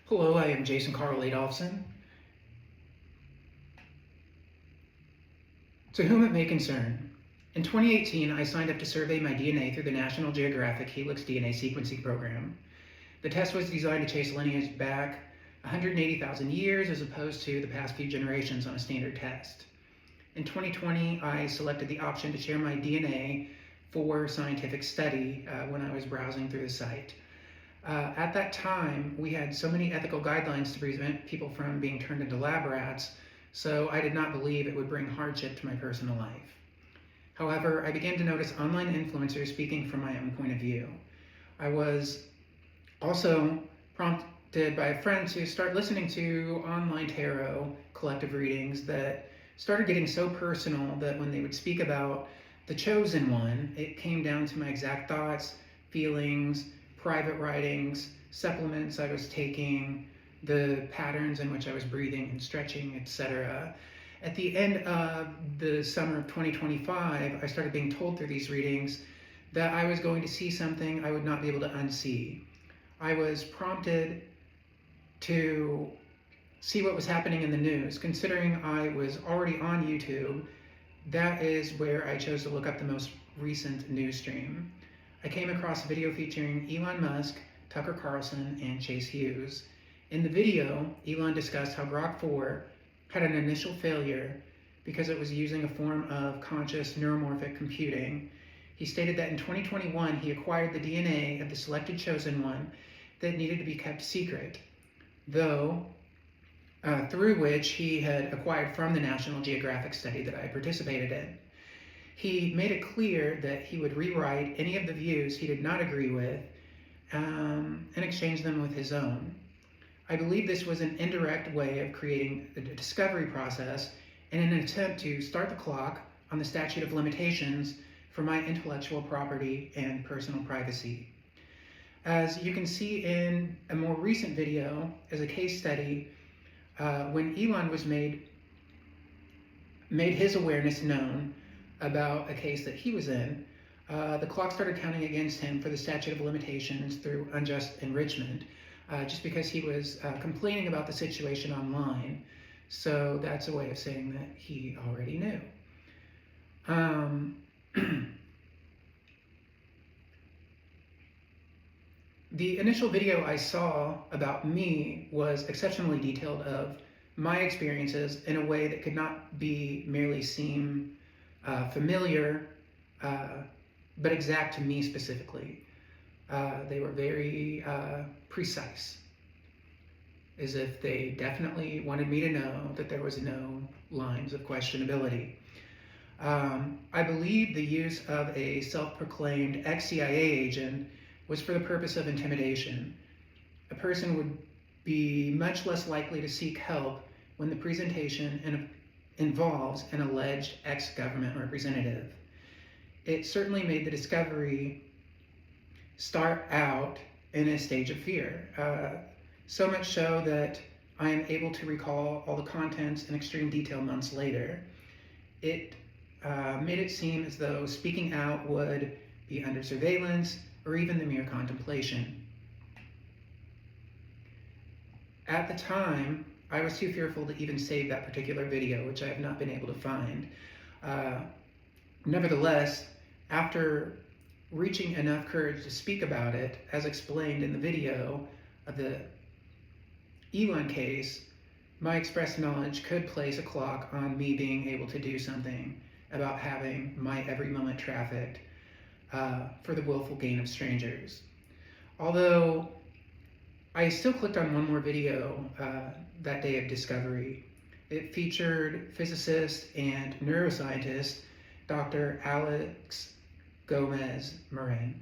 Hello, I am Jason Carl Adolphson. To whom it may concern, in 2018 I signed up to survey my DNA through the National Geographic Helix DNA sequencing program. The test was designed to chase lineage back 180,000 years as opposed to the past few generations on a standard test. In 2020, I selected the option to share my DNA for scientific study when I was browsing through the site. At that time, we had so many ethical guidelines to prevent people from being turned into lab rats, so I did not believe it would bring hardship to my personal life. However, I began to notice online influencers speaking from my own point of view. I was also prompted by a friend to start listening to online tarot collective readings that started getting so personal that when they would speak about the chosen one, it came down to my exact thoughts, feelings, private writings, supplements I was taking, the patterns in which I was breathing and stretching, etc. At the end of the summer of 2025, I started being told through these readings that I was going to see something I would not be able to unsee. I was prompted to see what was happening in the news. Considering I was already on YouTube, that is where I chose to look up the most recent news stream. I came across a video featuring Elon Musk, Tucker Carlson, and Chase Hughes. In the video, Elon discussed how Grok 4 had an initial failure because it was using a form of conscious neuromorphic computing. He stated that in 2021, he acquired the DNA of the selected chosen one that needed to be kept secret, though through which he had acquired from the National Geographic study that I participated in. He made it clear that he would rewrite any of the views he did not agree with and exchange them with his own. I believe this was an indirect way of creating a discovery process in an attempt to start the clock on the statute of limitations for my intellectual property and personal privacy. As you can see in a more recent video as a case study, when Elon was made his awareness known about a case that he was in, the clock started counting against him for the statute of limitations through unjust enrichment, just because he was complaining about the situation online. So that's a way of saying that he already knew. The initial video I saw about me was exceptionally detailed of my experiences in a way that could not be merely seem familiar, but exact to me specifically. They were very precise, as if they definitely wanted me to know that there was no lines of questionability. I believe the use of a self-proclaimed ex-CIA agent was for the purpose of intimidation. A person would be much less likely to seek help when the presentation involves an alleged ex-government representative. It certainly made the discovery start out in a stage of fear, so much so that I am able to recall all the contents in extreme detail months later. It made it seem as though speaking out would be under surveillance or even the mere contemplation. At the time, I was too fearful to even save that particular video, which I have not been able to find. Nevertheless, after reaching enough courage to speak about it, as explained in the video of the Elon case, my expressed knowledge could place a clock on me being able to do something about having my every moment trafficked for the willful gain of strangers. Although I still clicked on one more video that day of discovery. It featured physicist and neuroscientist Dr. Alex Gomez-Morin,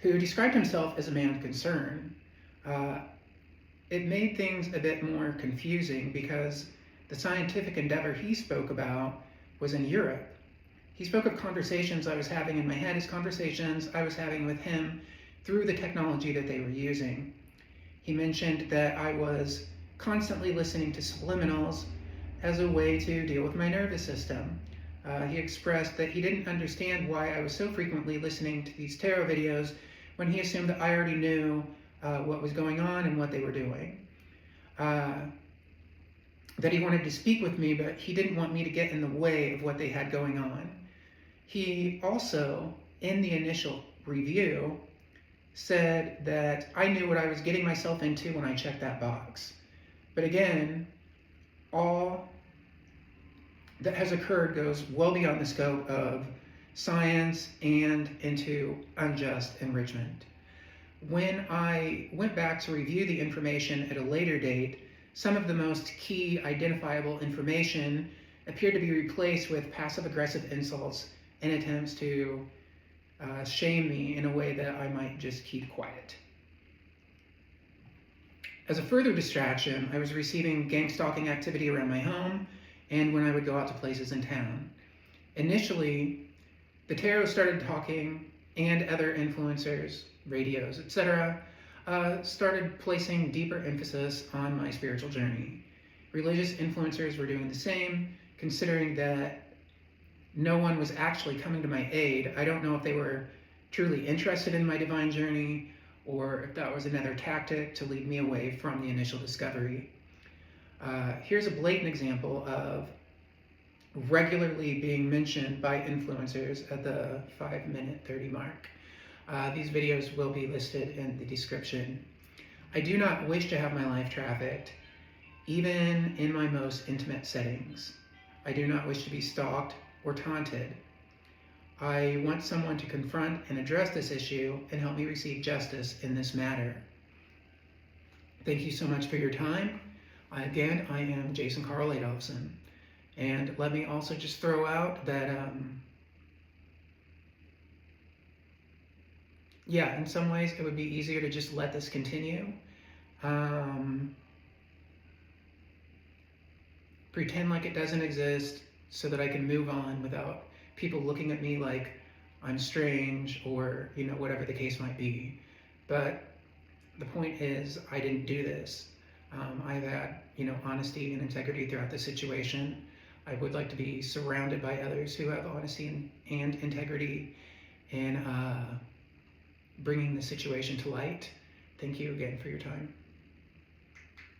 who described himself as a man of concern. It made things a bit more confusing because the scientific endeavor he spoke about was in Europe. He spoke of conversations I was having in my head as conversations I was having with him through the technology that they were using. He mentioned that I was constantly listening to subliminals as a way to deal with my nervous system. He expressed that he didn't understand why I was so frequently listening to these tarot videos when he assumed that I already knew what was going on and what they were doing. That he wanted to speak with me, but he didn't want me to get in the way of what they had going on. He also, in the initial review, said that I knew what I was getting myself into when I checked that box. But again, all that has occurred goes well beyond the scope of science and into unjust enrichment. When I went back to review the information at a later date, some of the most key identifiable information appeared to be replaced with passive-aggressive insults and attempts to shame me in a way that I might just keep quiet. As a further distraction, I was receiving gang stalking activity around my home and when I would go out to places in town. Initially, the tarot started talking and other influencers, radios, etc., started placing deeper emphasis on my spiritual journey. Religious influencers were doing the same, considering that no one was actually coming to my aid. I don't know if they were truly interested in my divine journey or if that was another tactic to lead me away from the initial discovery. Here's a blatant example of regularly being mentioned by influencers at the 5-minute 30 mark. These videos will be listed in the description. I do not wish to have my life trafficked, even in my most intimate settings. I do not wish to be stalked or taunted. I want someone to confront and address this issue and help me receive justice in this matter. Thank you so much for your time. Again, I am Jason Carl Adolphson. And let me also just throw out that, in some ways it would be easier to just let this continue. Pretend like it doesn't exist so that I can move on without people looking at me like I'm strange or, whatever the case might be. But the point is, I didn't do this. I've had, honesty and integrity throughout the situation. I would like to be surrounded by others who have honesty and integrity in bringing the situation to light. Thank you again for your time.